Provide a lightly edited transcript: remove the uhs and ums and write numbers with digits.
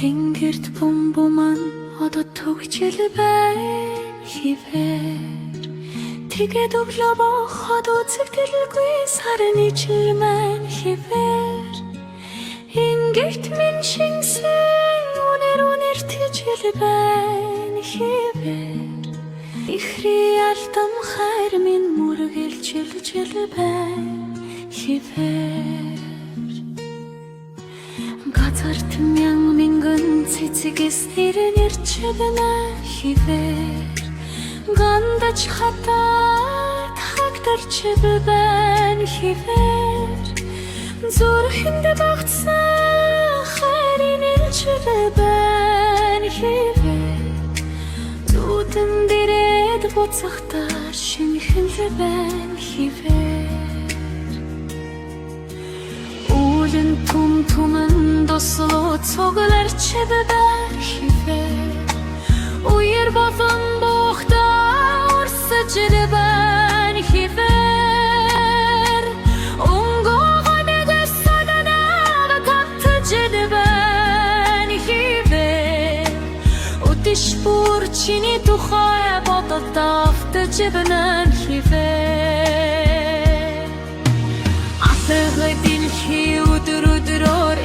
Тэнгэрт бомбоман одоо төгжил байна хിവэр тэгээд өглөө боход үзэгдэлгүй сарын ижил хിവэр ингээд минь шинсэн үнэр тижил байна хിവэр ихри алтам хайр минь мөргөлжил байна хിവэр газар тэмян мингэн цэцэгээс нэрчэбэнэ хിവэр гандаж хатаа тагдарчэбэн хിവэр зүрхэнд багтсан хайрын илчэбэн хിവэр зүтэн дээрээ буцахтаа шинэхэн хിവэр Улын тумын дослоо цогларч бэбэр хിവэр Уяр болон бохта урсаж бэбэр хിവэр Онгогоо нэгээс саданаа татж бэбэр хിвэр Өдөш бүр чиний тухай бодож давтаж бэбэр хിвэр Атгад дэлхий өдөр өдрөөр